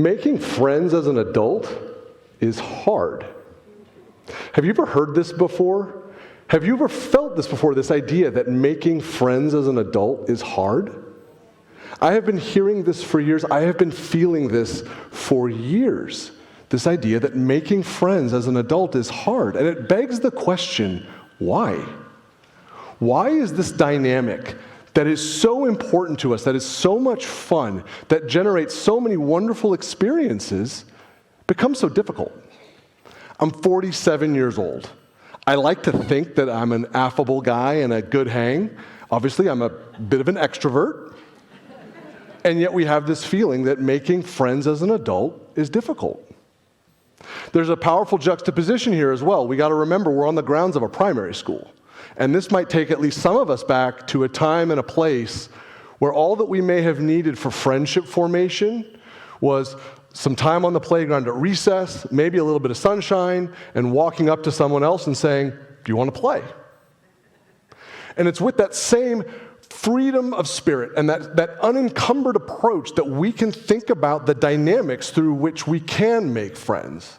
Making friends as an adult is hard. Have you ever heard this before? Have you ever felt this before, this idea that making friends as an adult is hard? I have been hearing this for years. I have been feeling this for years, this idea that making friends as an adult is hard. And it begs the question, why? Why is this dynamic that is so important to us, that is so much fun, that generates so many wonderful experiences, become so difficult? I'm 47 years old. I like to think that I'm an affable guy and a good hang. Obviously, I'm a bit of an extrovert. And yet we have this feeling that making friends as an adult is difficult. There's a powerful juxtaposition here as well. We got to remember we're on the grounds of a primary school. And this might take at least some of us back to a time and a place where all that we may have needed for friendship formation was some time on the playground at recess, maybe a little bit of sunshine, and walking up to someone else and saying, "Do you want to play?" And it's with that same freedom of spirit and that unencumbered approach that we can think about the dynamics through which we can make friends.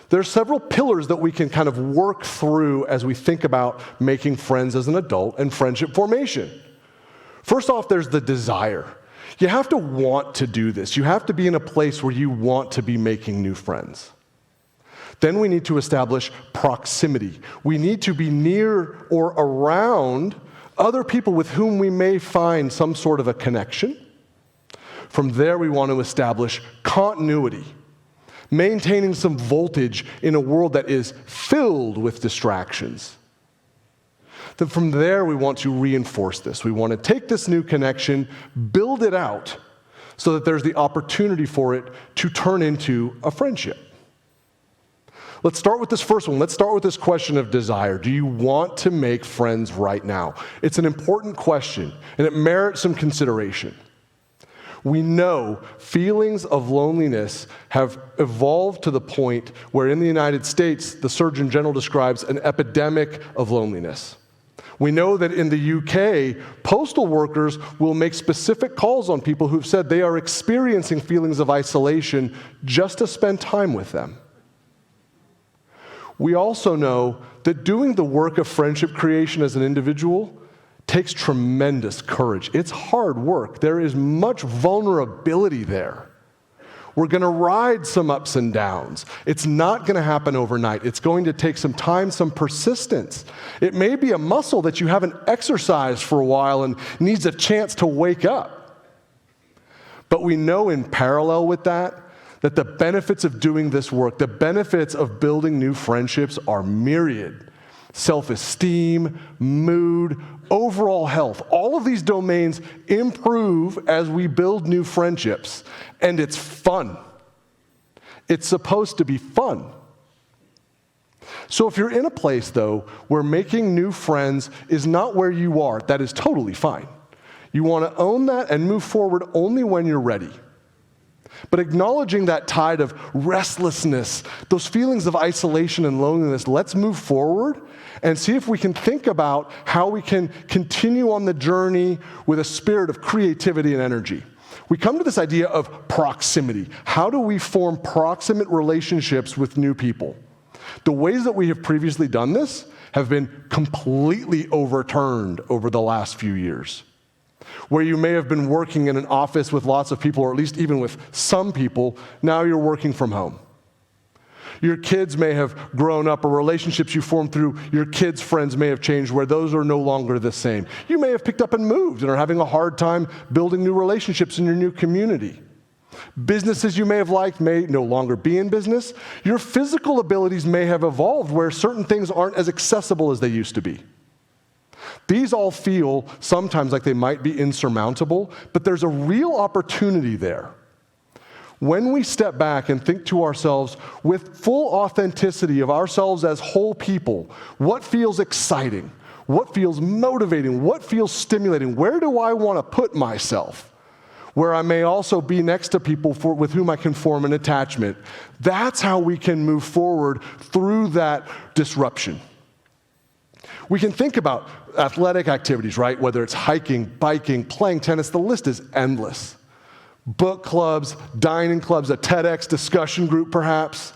There are several pillars that we can kind of work through as we think about making friends as an adult and friendship formation. First off, there's the desire. You have to want to do this. You have to be in a place where you want to be making new friends. Then we need to establish proximity. We need to be near or around other people with whom we may find some sort of a connection. From there, we want to establish continuity, maintaining some voltage in a world that is filled with distractions. Then from there, we want to reinforce this. We want to take this new connection, build it out, so that there's the opportunity for it to turn into a friendship. Let's start with this first one. Let's start with this question of desire. Do you want to make friends right now? It's an important question, and it merits some consideration. We know feelings of loneliness have evolved to the point where in the United States, the Surgeon General describes an epidemic of loneliness. We know that in the UK, postal workers will make specific calls on people who've said they are experiencing feelings of isolation just to spend time with them. We also know that doing the work of friendship creation as an individual takes tremendous courage. It's hard work. There is much vulnerability there. We're going to ride some ups and downs. It's not going to happen overnight. It's going to take some time, some persistence. It may be a muscle that you haven't exercised for a while and needs a chance to wake up. But we know in parallel with that the benefits of doing this work, the benefits of building new friendships are myriad. Self-esteem, mood, overall health. All of these domains improve as we build new friendships, and it's fun. It's supposed to be fun. So if you're in a place, though, where making new friends is not where you are, that is totally fine. You want to own that and move forward only when you're ready. But acknowledging that tide of restlessness, those feelings of isolation and loneliness, let's move forward and see if we can think about how we can continue on the journey with a spirit of creativity and energy. We come to this idea of proximity. How do we form proximate relationships with new people? The ways that we have previously done this have been completely overturned over the last few years. Where you may have been working in an office with lots of people, or at least even with some people, now you're working from home. Your kids may have grown up, or relationships you formed through your kids' friends may have changed, where those are no longer the same. You may have picked up and moved and are having a hard time building new relationships in your new community. Businesses you may have liked may no longer be in business. Your physical abilities may have evolved where certain things aren't as accessible as they used to be. These all feel sometimes like they might be insurmountable, but there's a real opportunity there. When we step back and think to ourselves with full authenticity of ourselves as whole people, what feels exciting? What feels motivating? What feels stimulating? Where do I want to put myself? Where I may also be next to people with whom I can form an attachment. That's how we can move forward through that disruption. We can think about athletic activities, right? Whether it's hiking, biking, playing tennis, the list is endless. book clubs, dining clubs, a TEDx discussion group perhaps.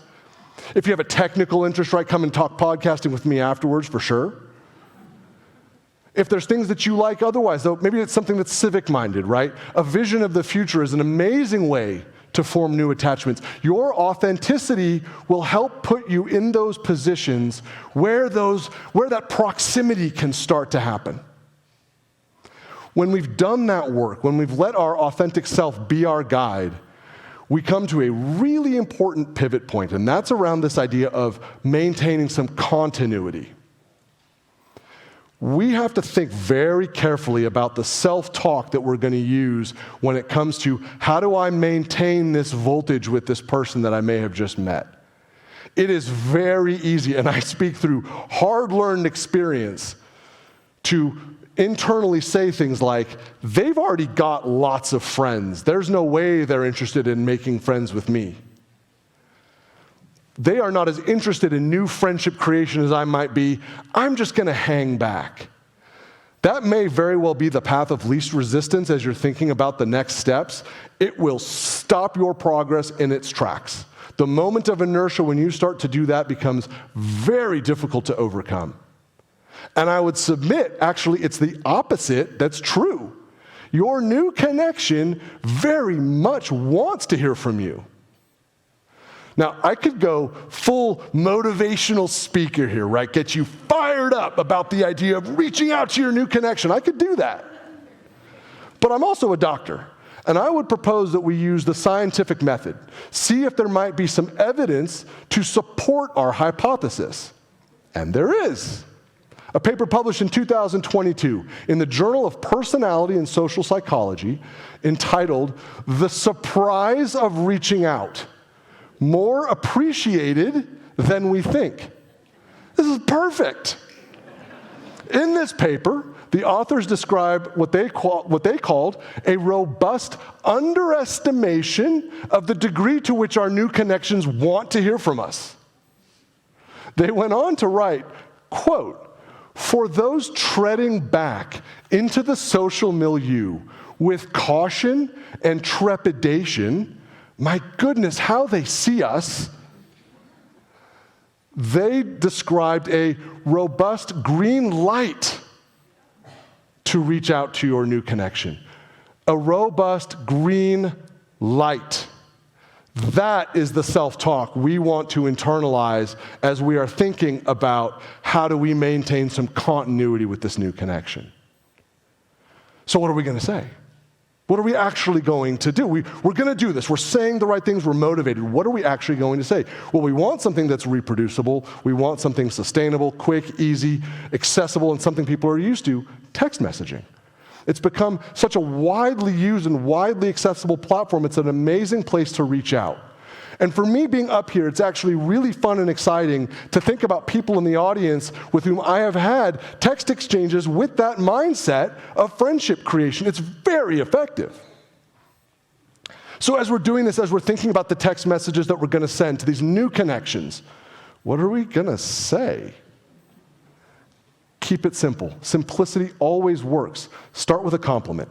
If you have a technical interest, right, come and talk podcasting with me afterwards for sure. If there's things that you like otherwise, though, maybe it's something that's civic-minded, right? A vision of the future is an amazing way to form new attachments. Your authenticity will help put you in those positions where that proximity can start to happen. When we've done that work, when we've let our authentic self be our guide, we come to a really important pivot point, and that's around this idea of maintaining some continuity. We have to think very carefully about the self-talk that we're going to use when it comes to how do I maintain this voltage with this person that I may have just met. It is very easy, and I speak through hard-learned experience, to internally say things like, they've already got lots of friends. There's no way they're interested in making friends with me. They are not as interested in new friendship creation as I might be. I'm just going to hang back. That may very well be the path of least resistance as you're thinking about the next steps. It will stop your progress in its tracks. The moment of inertia when you start to do that becomes very difficult to overcome. And I would submit, actually, it's the opposite that's true. Your new connection very much wants to hear from you. Now, I could go full motivational speaker here, right? Get you fired up about the idea of reaching out to your new connection. I could do that. But I'm also a doctor, and I would propose that we use the scientific method. See if there might be some evidence to support our hypothesis. And there is. A paper published in 2022 in the Journal of Personality and Social Psychology entitled "The Surprise of Reaching Out. More appreciated than we think." This is perfect. In this paper, the authors describe what they called a robust underestimation of the degree to which our new connections want to hear from us. They went on to write, quote, "For those treading back into the social milieu with caution and trepidation, my goodness, how they see us." They described a robust green light to reach out to your new connection. A robust green light. That is the self-talk we want to internalize as we are thinking about how do we maintain some continuity with this new connection. So what are we going to say? What are we actually going to do? We're going to do this. We're saying the right things. We're motivated. What are we actually going to say? Well, we want something that's reproducible. We want something sustainable, quick, easy, accessible, and something people are used to, text messaging. It's become such a widely used and widely accessible platform. It's an amazing place to reach out. And for me being up here, it's actually really fun and exciting to think about people in the audience with whom I have had text exchanges with that mindset of friendship creation. It's very effective. So as we're doing this, as we're thinking about the text messages that we're going to send to these new connections, what are we going to say? Keep it simple. Simplicity always works. Start with a compliment.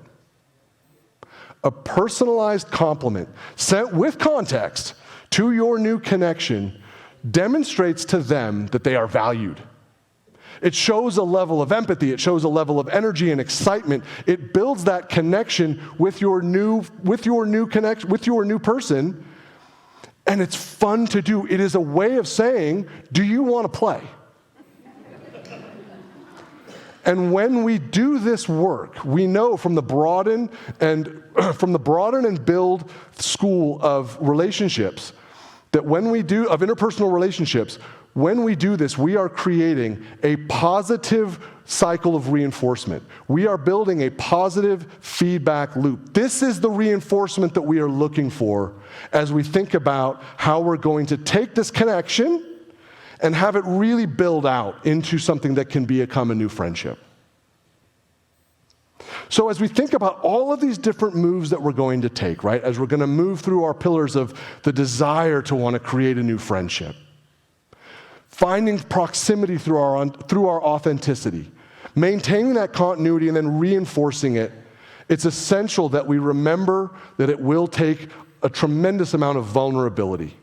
A personalized compliment sent with context to your new connection demonstrates to them that they are valued. It shows a level of empathy. It shows a level of energy and excitement. It builds that connection with your new person, and it's fun to do. It is a way of saying, "Do you want to play?" And when we do this work, we know from the broaden and build school of relationships that when we do, of interpersonal relationships, when we do this, we are creating a positive cycle of reinforcement. We are building a positive feedback loop. This is the reinforcement that we are looking for as we think about how we're going to take this connection and have it really build out into something that can become a new friendship. So as we think about all of these different moves that we're going to take, right, as we're going to move through our pillars of the desire to want to create a new friendship, finding proximity through our authenticity, maintaining that continuity and then reinforcing it, It's essential that we remember that it will take a tremendous amount of vulnerability.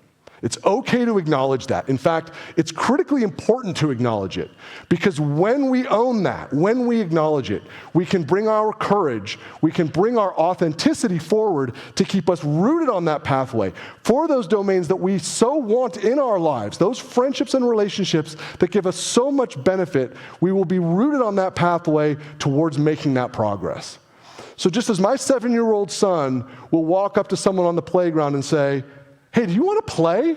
It's okay to acknowledge that. In fact, it's critically important to acknowledge it, because when we own that, when we acknowledge it, we can bring our courage, we can bring our authenticity forward to keep us rooted on that pathway for those domains that we so want in our lives, those friendships and relationships that give us so much benefit. We will be rooted on that pathway towards making that progress. So just as my 7-year-old son will walk up to someone on the playground and say, "Hey, do you want to play?"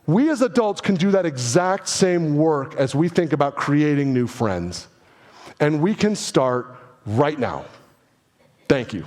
We as adults can do that exact same work as we think about creating new friends. And we can start right now. Thank you.